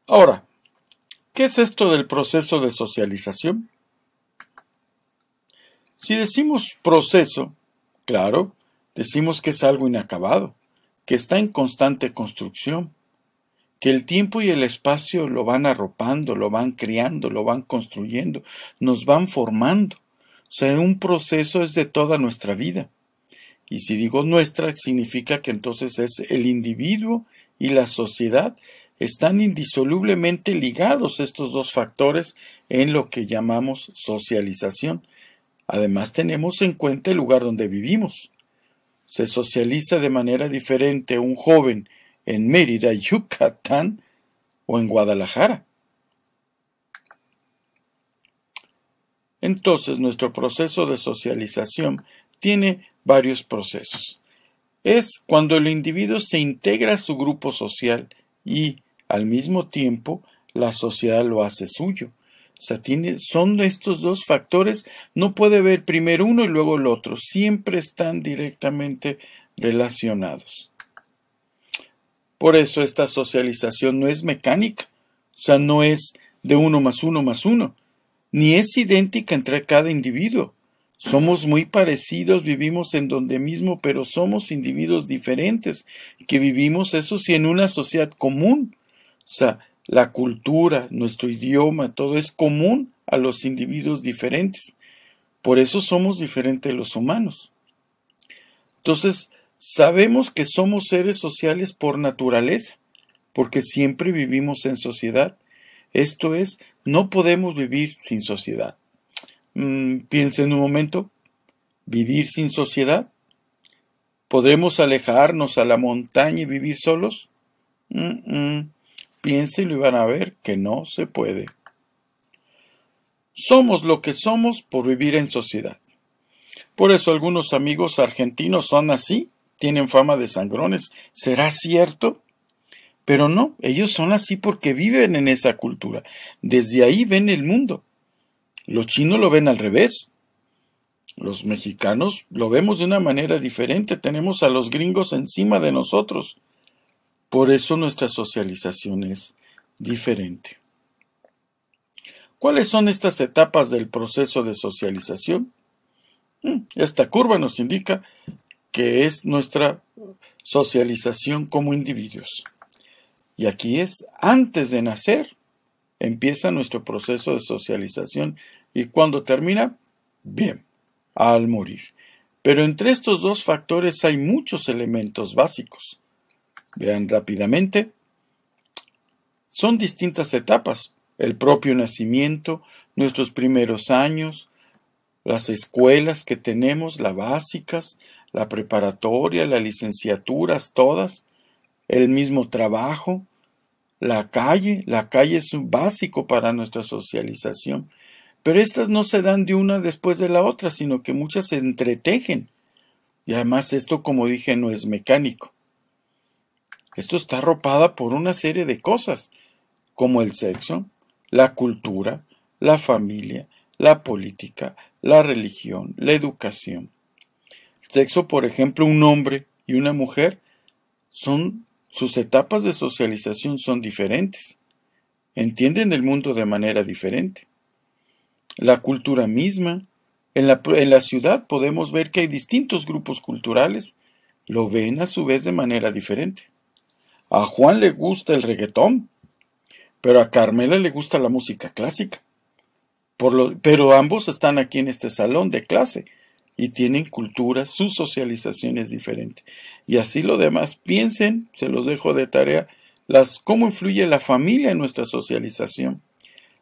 Ahora, ¿qué es esto del proceso de socialización? Si decimos proceso, claro, decimos que es algo inacabado, que está en constante construcción, que el tiempo y el espacio lo van arropando, lo van criando, lo van construyendo, nos van formando. O sea, un proceso es de toda nuestra vida. Y si digo nuestra, significa que entonces es el individuo y la sociedad están indisolublemente ligados estos dos factores en lo que llamamos socialización. Además tenemos en cuenta el lugar donde vivimos. Se socializa de manera diferente un joven en Mérida, Yucatán, o en Guadalajara. Entonces, nuestro proceso de socialización tiene varios procesos. Es cuando el individuo se integra a su grupo social y, al mismo tiempo, la sociedad lo hace suyo. O sea, son estos dos factores, no puede ver primero uno y luego el otro, siempre están directamente relacionados. Por eso esta socialización no es mecánica, o sea, no es de uno más uno más uno, ni es idéntica entre cada individuo. Somos muy parecidos, vivimos en donde mismo, pero somos individuos diferentes, que vivimos eso sí en una sociedad común. O sea, la cultura, nuestro idioma, todo es común a los individuos diferentes. Por eso somos diferentes los humanos. Entonces, sabemos que somos seres sociales por naturaleza, porque siempre vivimos en sociedad. Esto es, no podemos vivir sin sociedad. Piensa en un momento, ¿vivir sin sociedad? ¿Podremos alejarnos a la montaña y vivir solos? Piensen y van a ver que no se puede. Somos lo que somos por vivir en sociedad. Por eso algunos amigos argentinos son así, tienen fama de sangrones. ¿Será cierto? Pero no, ellos son así porque viven en esa cultura. Desde ahí ven el mundo. Los chinos lo ven al revés. Los mexicanos lo vemos de una manera diferente. Tenemos a los gringos encima de nosotros. Por eso nuestra socialización es diferente. ¿Cuáles son estas etapas del proceso de socialización? Esta curva nos indica que es nuestra socialización como individuos. Y aquí es, antes de nacer, empieza nuestro proceso de socialización y cuando termina, bien, al morir. Pero entre estos dos factores hay muchos elementos básicos. Vean rápidamente. Son distintas etapas. El propio nacimiento, nuestros primeros años, las escuelas que tenemos, las básicas, la preparatoria, las licenciaturas, todas, el mismo trabajo, la calle es un básico para nuestra socialización. Pero estas no se dan de una después de la otra, sino que muchas se entretejen. Y además esto, como dije, no es mecánico. Esto está arropada por una serie de cosas, como el sexo, la cultura, la familia, la política, la religión, la educación. El sexo, por ejemplo, un hombre y una mujer, sus etapas de socialización son diferentes. Entienden el mundo de manera diferente. La cultura misma, en la ciudad podemos ver que hay distintos grupos culturales, lo ven a su vez de manera diferente. A Juan le gusta el reggaetón, pero a Carmela le gusta la música clásica. Pero ambos están aquí en este salón de clase y tienen culturas, su socialización es diferente. Y así lo demás, piensen, se los dejo de tarea, cómo influye la familia en nuestra socialización,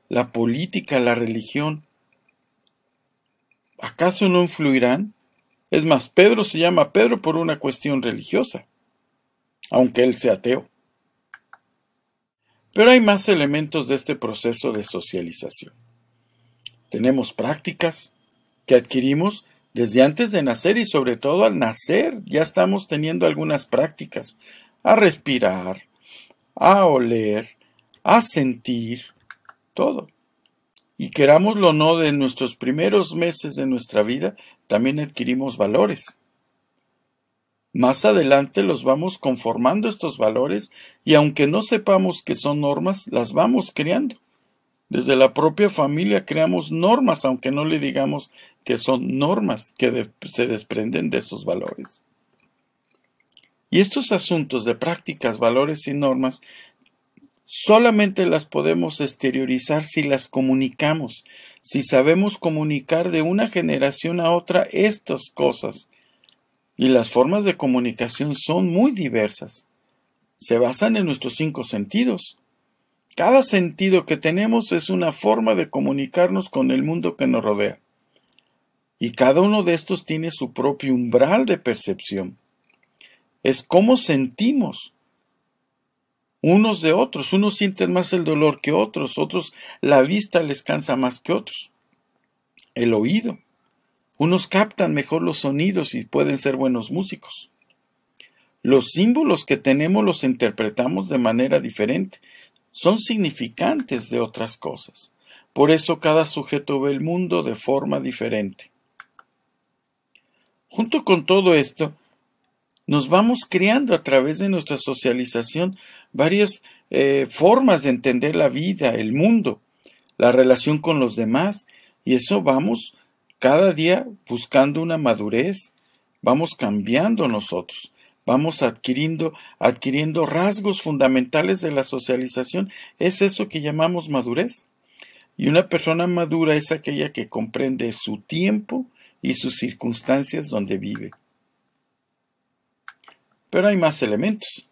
la política, la religión. ¿Acaso no influirán? Es más, Pedro se llama Pedro por una cuestión religiosa, aunque él sea ateo. Pero hay más elementos de este proceso de socialización. Tenemos prácticas que adquirimos desde antes de nacer y sobre todo al nacer ya estamos teniendo algunas prácticas. A respirar, a oler, a sentir, todo. Y querámoslo o no, de nuestros primeros meses de nuestra vida también adquirimos valores. Más adelante los vamos conformando estos valores y aunque no sepamos que son normas, las vamos creando. Desde la propia familia creamos normas, aunque no le digamos que son normas que se desprenden de esos valores. Y estos asuntos de prácticas, valores y normas solamente las podemos exteriorizar si las comunicamos, si sabemos comunicar de una generación a otra estas cosas. Y las formas de comunicación son muy diversas. Se basan en nuestros 5 sentidos. Cada sentido que tenemos es una forma de comunicarnos con el mundo que nos rodea. Y cada uno de estos tiene su propio umbral de percepción. Es cómo sentimos unos de otros. Unos sienten más el dolor que otros. Otros la vista les cansa más que otros. El oído. Unos captan mejor los sonidos y pueden ser buenos músicos. Los símbolos que tenemos los interpretamos de manera diferente. Son significantes de otras cosas. Por eso cada sujeto ve el mundo de forma diferente. Junto con todo esto, nos vamos creando a través de nuestra socialización varias formas de entender la vida, el mundo, la relación con los demás, y eso vamos cada día buscando una madurez, vamos cambiando nosotros, vamos adquiriendo rasgos fundamentales de la socialización. Es eso que llamamos madurez. Y una persona madura es aquella que comprende su tiempo y sus circunstancias donde vive. Pero hay más elementos.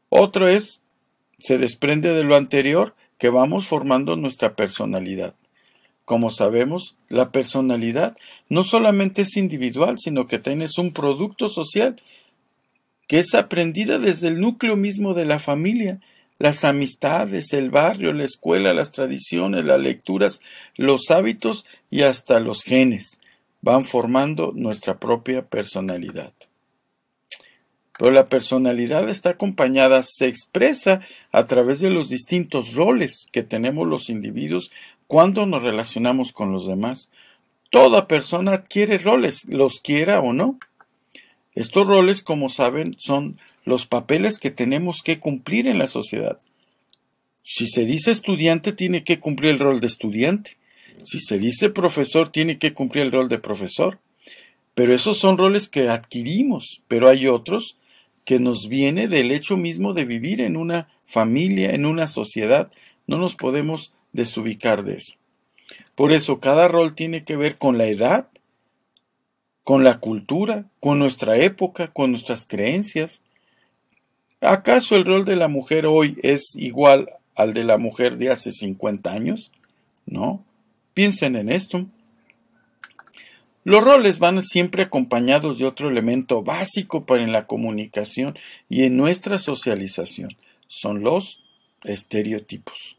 Otro se desprende de lo anterior, que vamos formando nuestra personalidad. Como sabemos, la personalidad no solamente es individual, sino que tienes un producto social que es aprendida desde el núcleo mismo de la familia, las amistades, el barrio, la escuela, las tradiciones, las lecturas, los hábitos y hasta los genes van formando nuestra propia personalidad. Pero la personalidad está acompañada, se expresa a través de los distintos roles que tenemos los individuos cuando nos relacionamos con los demás. Toda persona adquiere roles, los quiera o no. Estos roles, como saben, son los papeles que tenemos que cumplir en la sociedad. Si se dice estudiante, tiene que cumplir el rol de estudiante. Si se dice profesor, tiene que cumplir el rol de profesor. Pero esos son roles que adquirimos, pero hay otros que nos viene del hecho mismo de vivir en una familia, en una sociedad. No nos podemos desubicar de eso. Por eso cada rol tiene que ver con la edad, con la cultura, con nuestra época, con nuestras creencias. ¿Acaso el rol de la mujer hoy es igual al de la mujer de hace 50 años? No. Piensen en esto. Los roles van siempre acompañados de otro elemento básico para la comunicación y en nuestra socialización. Son los estereotipos.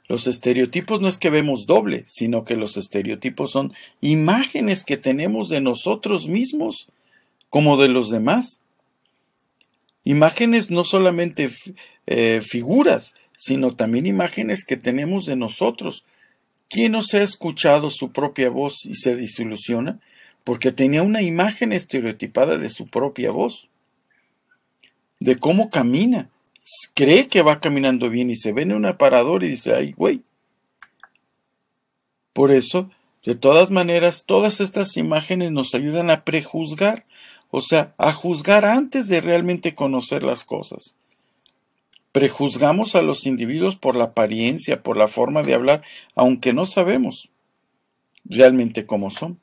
Los estereotipos no es que vemos doble, sino que los estereotipos son imágenes que tenemos de nosotros mismos como de los demás. Imágenes no solamente figuras, sino también imágenes que tenemos de nosotros. ¿Quién no se ha escuchado su propia voz y se desilusiona? Porque tenía una imagen estereotipada de su propia voz, de cómo camina. Cree que va caminando bien y se ve en un aparador y dice, ¡ay, güey! Por eso, de todas maneras, todas estas imágenes nos ayudan a prejuzgar, o sea, a juzgar antes de realmente conocer las cosas. Prejuzgamos a los individuos por la apariencia, por la forma de hablar, aunque no sabemos realmente cómo son.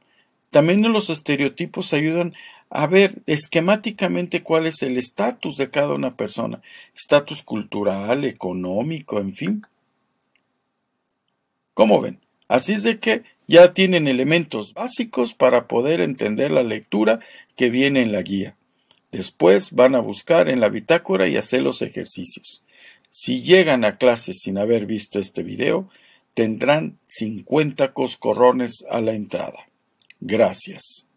También los estereotipos ayudan a ver esquemáticamente cuál es el estatus de cada una persona, estatus cultural, económico, en fin. ¿Cómo ven? Así es de que ya tienen elementos básicos para poder entender la lectura que viene en la guía. Después van a buscar en la bitácora y hacer los ejercicios. Si llegan a clase sin haber visto este video, tendrán 50 coscorrones a la entrada. Gracias.